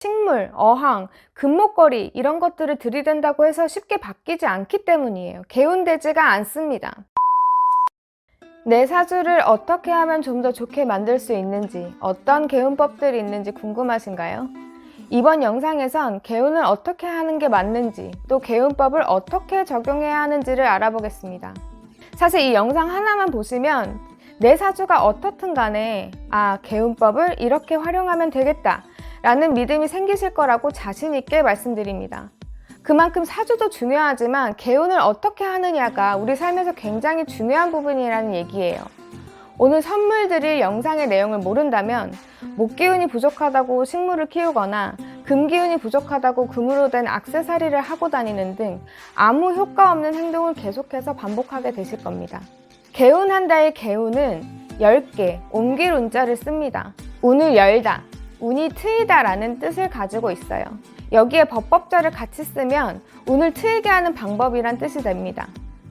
식물, 어항, 금목걸이 이런 것들을 들이댄다고 해서 쉽게 바뀌지 않기 때문이에요. 개운되지가 않습니다. 내 사주를 어떻게 하면 좀 더 좋게 만들 수 있는지, 어떤 개운법들이 있는지 궁금하신가요? 이번 영상에선 개운을 어떻게 하는 게 맞는지, 또 개운법을 어떻게 적용해야 하는지를 알아보겠습니다. 사실 이 영상 하나만 보시면 내 사주가 어떻든 간에 개운법을 이렇게 활용하면 되겠다 라는 믿음이 생기실 거라고 자신 있게 말씀드립니다. 그만큼 사주도 중요하지만 개운을 어떻게 하느냐가 우리 삶에서 굉장히 중요한 부분이라는 얘기예요. 오늘 선물 드릴 영상의 내용을 모른다면 목기운이 부족하다고 식물을 키우거나 금기운이 부족하다고 금으로 된 액세서리를 하고 다니는 등 아무 효과 없는 행동을 계속해서 반복하게 되실 겁니다. 개운한다의 개운은 10개, 옮길 운자를 씁니다. 운을 열다, 운이 트이다 라는 뜻을 가지고 있어요. 여기에 법법자를 같이 쓰면 운을 트이게 하는 방법이란 뜻이 됩니다.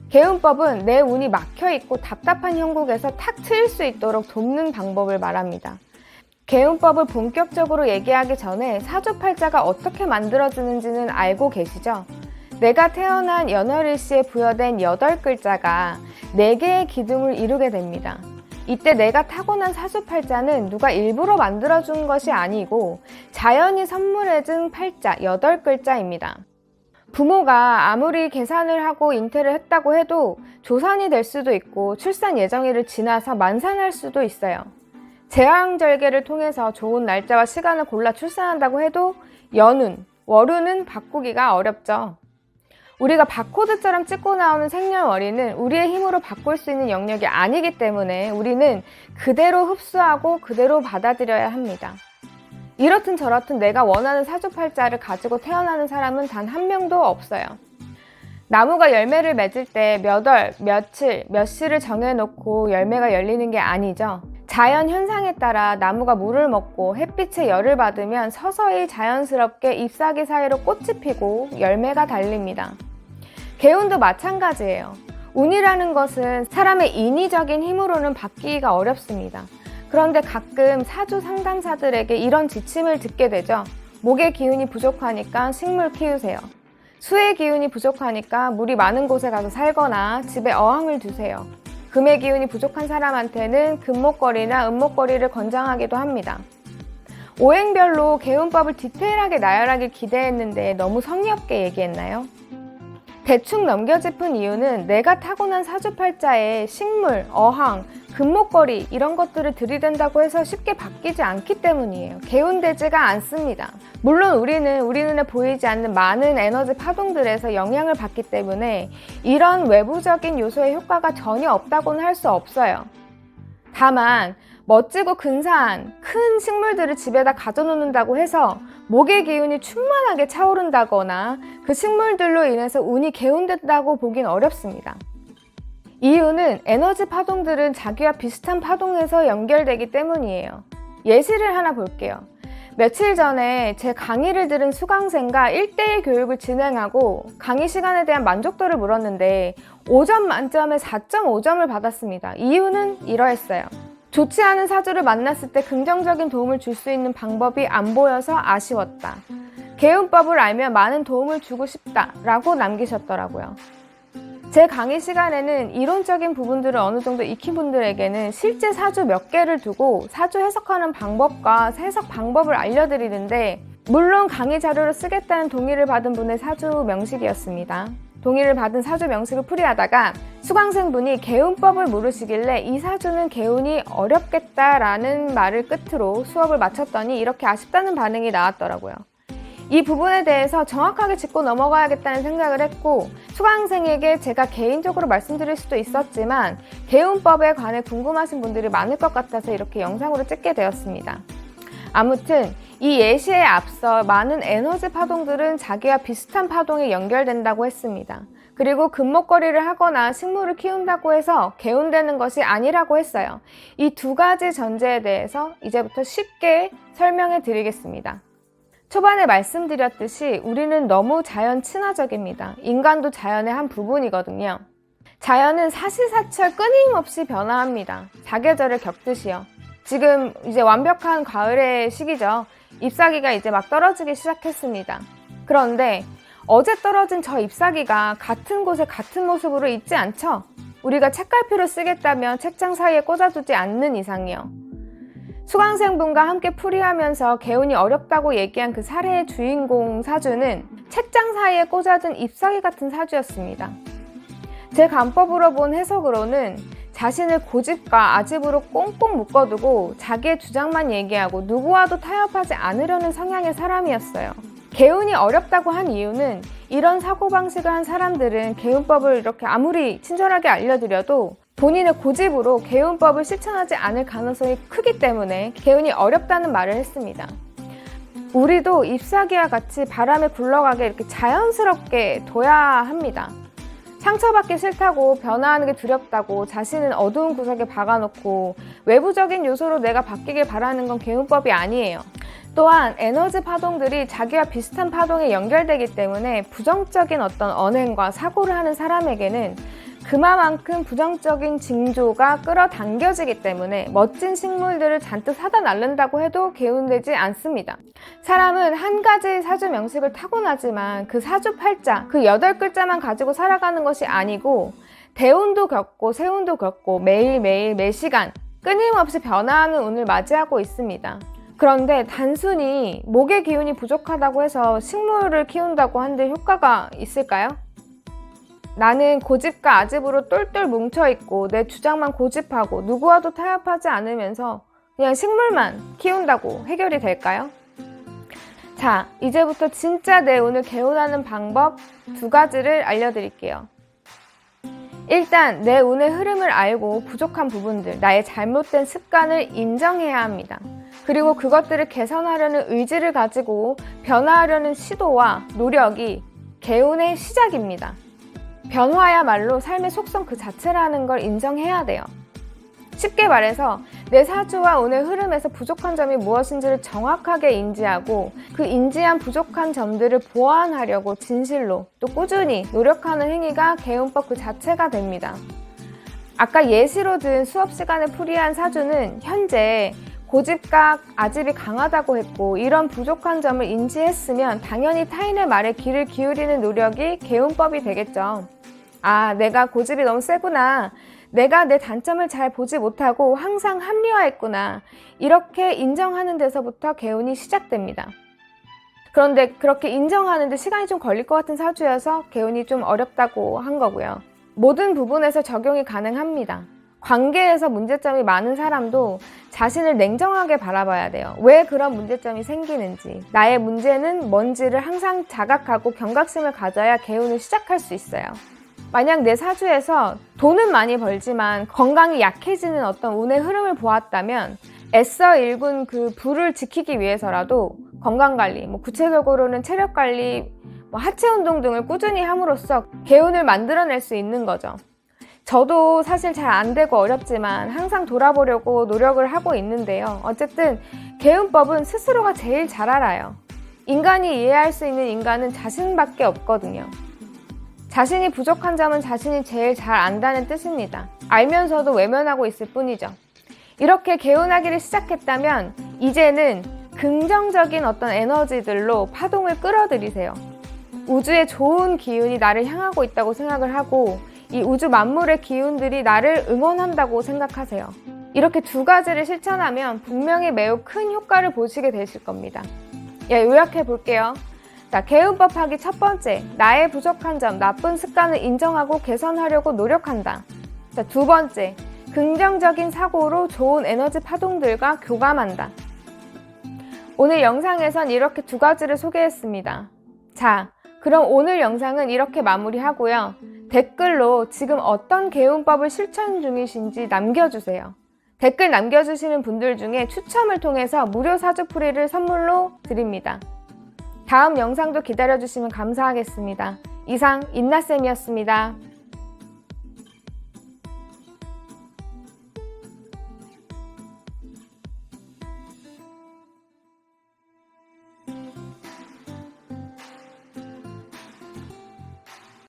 개운법은 내 운이 막혀있고 답답한 형국에서 탁 트일 수 있도록 돕는 방법을 말합니다. 개운법을 본격적으로 얘기하기 전에 사주팔자가 어떻게 만들어지는지는 알고 계시죠? 내가 태어난 연월일시에 부여된 8글자가 4개의 기둥을 이루게 됩니다. 이때 내가 타고난 사주팔자는 누가 일부러 만들어준 것이 아니고 자연이 선물해준 팔자 8글자입니다. 부모가 아무리 계산을 하고 잉태를 했다고 해도 조산이 될 수도 있고 출산 예정일을 지나서 만산할 수도 있어요. 제왕절개를 통해서 좋은 날짜와 시간을 골라 출산한다고 해도 연운, 월운은 바꾸기가 어렵죠. 우리가 바코드처럼 찍고 나오는 생년월일은 우리의 힘으로 바꿀 수 있는 영역이 아니기 때문에 우리는 그대로 흡수하고 그대로 받아들여야 합니다. 이렇든 저렇든 내가 원하는 사주팔자를 가지고 태어나는 사람은 단 한 명도 없어요. 나무가 열매를 맺을 때 몇 월, 며칠, 몇 시를 정해놓고 열매가 열리는 게 아니죠. 자연 현상에 따라 나무가 물을 먹고 햇빛의 열을 받으면 서서히 자연스럽게 잎사귀 사이로 꽃이 피고 열매가 달립니다. 개운도 마찬가지예요. 운이라는 것은 사람의 인위적인 힘으로는 바뀌기가 어렵습니다. 그런데 가끔 사주 상담사들에게 이런 지침을 듣게 되죠. 목의 기운이 부족하니까 식물 키우세요. 수의 기운이 부족하니까 물이 많은 곳에 가서 살거나 집에 어항을 두세요. 금의 기운이 부족한 사람한테는 금목걸이나 은목걸이를 권장하기도 합니다. 오행별로 개운법을 디테일하게 나열하길 기대했는데 너무 성의 없게 얘기했나요? 대충 넘겨짚은 이유는 내가 타고난 사주팔자에 식물, 어항, 금목걸이 이런 것들을 들이댄다고 해서 쉽게 바뀌지 않기 때문이에요. 개운되지가 않습니다. 물론 우리는 우리 눈에 보이지 않는 많은 에너지 파동들에서 영향을 받기 때문에 이런 외부적인 요소의 효과가 전혀 없다고는 할 수 없어요. 다만 멋지고 근사한 큰 식물들을 집에다 가져놓는다고 해서 목의 기운이 충만하게 차오른다거나 그 식물들로 인해서 운이 개운된다고 보긴 어렵습니다. 이유는 에너지 파동들은 자기와 비슷한 파동에서 연결되기 때문이에요. 예시를 하나 볼게요. 며칠 전에 제 강의를 들은 수강생과 1대1 교육을 진행하고 강의 시간에 대한 만족도를 물었는데 5점 만점에 4.5점을 받았습니다. 이유는 이러했어요. 좋지 않은 사주를 만났을 때 긍정적인 도움을 줄 수 있는 방법이 안 보여서 아쉬웠다. 개운법을 알면 많은 도움을 주고 싶다 라고 남기셨더라고요. 제 강의 시간에는 이론적인 부분들을 어느 정도 익힌 분들에게는 실제 사주 몇 개를 두고 사주 해석하는 방법과 해석 방법을 알려드리는데 물론 강의 자료로 쓰겠다는 동의를 받은 분의 사주 명식이었습니다. 동의를 받은 사주 명식을 풀이하다가 수강생분이 개운법을 물으시길래 이 사주는 개운이 어렵겠다라는 말을 끝으로 수업을 마쳤더니 이렇게 아쉽다는 반응이 나왔더라고요. 이 부분에 대해서 정확하게 짚고 넘어가야겠다는 생각을 했고 수강생에게 제가 개인적으로 말씀드릴 수도 있었지만 개운법에 관해 궁금하신 분들이 많을 것 같아서 이렇게 영상으로 찍게 되었습니다. 아무튼 이 예시에 앞서 많은 에너지 파동들은 자기와 비슷한 파동에 연결된다고 했습니다. 그리고 금목걸이를 하거나 식물을 키운다고 해서 개운되는 것이 아니라고 했어요. 이 두 가지 전제에 대해서 이제부터 쉽게 설명해 드리겠습니다. 초반에 말씀드렸듯이 우리는 너무 자연 친화적입니다. 인간도 자연의 한 부분이거든요. 자연은 사시사철 끊임없이 변화합니다. 사계절을 겪듯이요. 지금 이제 완벽한 가을의 시기죠. 잎사귀가 이제 막 떨어지기 시작했습니다. 그런데 어제 떨어진 저 잎사귀가 같은 곳에 같은 모습으로 있지 않죠? 우리가 책갈피로 쓰겠다면 책장 사이에 꽂아두지 않는 이상이요. 수강생분과 함께 풀이하면서 개운이 어렵다고 얘기한 그 사례의 주인공 사주는 책장 사이에 꽂아둔 잎사귀 같은 사주였습니다. 제 간법으로 본 해석으로는 자신을 고집과 아집으로 꽁꽁 묶어두고 자기의 주장만 얘기하고 누구와도 타협하지 않으려는 성향의 사람이었어요. 개운이 어렵다고 한 이유는 이런 사고방식을 한 사람들은 개운법을 이렇게 아무리 친절하게 알려드려도 본인의 고집으로 개운법을 실천하지 않을 가능성이 크기 때문에 개운이 어렵다는 말을 했습니다. 우리도 잎사귀와 같이 바람에 굴러가게 이렇게 자연스럽게 둬야 합니다. 상처받기 싫다고 변화하는 게 두렵다고 자신은 어두운 구석에 박아놓고 외부적인 요소로 내가 바뀌길 바라는 건 개운법이 아니에요. 또한 에너지 파동들이 자기와 비슷한 파동에 연결되기 때문에 부정적인 어떤 언행과 사고를 하는 사람에게는 그만큼 부정적인 징조가 끌어당겨지기 때문에 멋진 식물들을 잔뜩 사다 날른다고 해도 개운되지 않습니다. 사람은 한 가지 사주 명식을 타고나지만 그 사주 팔자, 그 8글자만 가지고 살아가는 것이 아니고 대운도 겪고 세운도 겪고 매일매일 매시간 끊임없이 변화하는 운을 맞이하고 있습니다. 그런데 단순히 목의 기운이 부족하다고 해서 식물을 키운다고 한들 효과가 있을까요? 나는 고집과 아집으로 똘똘 뭉쳐있고 내 주장만 고집하고 누구와도 타협하지 않으면서 그냥 식물만 키운다고 해결이 될까요? 자, 이제부터 진짜 내 운을 개운하는 방법 2가지를 알려드릴게요. 일단 내 운의 흐름을 알고 부족한 부분들, 나의 잘못된 습관을 인정해야 합니다. 그리고 그것들을 개선하려는 의지를 가지고 변화하려는 시도와 노력이 개운의 시작입니다. 변화야말로 삶의 속성 그 자체라는 걸 인정해야 돼요. 쉽게 말해서 내 사주와 운의 흐름에서 부족한 점이 무엇인지를 정확하게 인지하고 그 인지한 부족한 점들을 보완하려고 진실로 또 꾸준히 노력하는 행위가 개운법 그 자체가 됩니다. 아까 예시로 든 수업 시간에 풀이한 사주는 현재 고집과 아집이 강하다고 했고 이런 부족한 점을 인지했으면 당연히 타인의 말에 귀를 기울이는 노력이 개운법이 되겠죠. 아, 내가 고집이 너무 세구나. 내가 내 단점을 잘 보지 못하고 항상 합리화했구나. 이렇게 인정하는 데서부터 개운이 시작됩니다. 그런데 그렇게 인정하는데 시간이 좀 걸릴 것 같은 사주여서 개운이 좀 어렵다고 한 거고요. 모든 부분에서 적용이 가능합니다. 관계에서 문제점이 많은 사람도 자신을 냉정하게 바라봐야 돼요. 왜 그런 문제점이 생기는지, 나의 문제는 뭔지를 항상 자각하고 경각심을 가져야 개운을 시작할 수 있어요. 만약 내 사주에서 돈은 많이 벌지만 건강이 약해지는 어떤 운의 흐름을 보았다면 애써 일군 그 부를 지키기 위해서라도 건강관리, 구체적으로는 체력관리, 하체 운동 등을 꾸준히 함으로써 개운을 만들어낼 수 있는 거죠. 저도 사실 잘 안 되고 어렵지만 항상 돌아보려고 노력을 하고 있는데요. 어쨌든 개운법은 스스로가 제일 잘 알아요. 인간이 이해할 수 있는 인간은 자신밖에 없거든요. 자신이 부족한 점은 자신이 제일 잘 안다는 뜻입니다. 알면서도 외면하고 있을 뿐이죠. 이렇게 개운하기를 시작했다면 이제는 긍정적인 어떤 에너지들로 파동을 끌어들이세요. 우주의 좋은 기운이 나를 향하고 있다고 생각을 하고 이 우주 만물의 기운들이 나를 응원한다고 생각하세요. 이렇게 2가지를 실천하면 분명히 매우 큰 효과를 보시게 되실 겁니다. 요약해 볼게요. 자, 개운법 하기 첫 번째, 나의 부족한 점, 나쁜 습관을 인정하고 개선하려고 노력한다. 자, 2번째, 긍정적인 사고로 좋은 에너지 파동들과 교감한다. 오늘 영상에선 이렇게 2가지를 소개했습니다. 자, 그럼 오늘 영상은 이렇게 마무리하고요. 댓글로 지금 어떤 개운법을 실천 중이신지 남겨주세요. 댓글 남겨주시는 분들 중에 추첨을 통해서 무료 사주풀이를 선물로 드립니다. 다음 영상도 기다려주시면 감사하겠습니다. 이상 인나쌤이었습니다.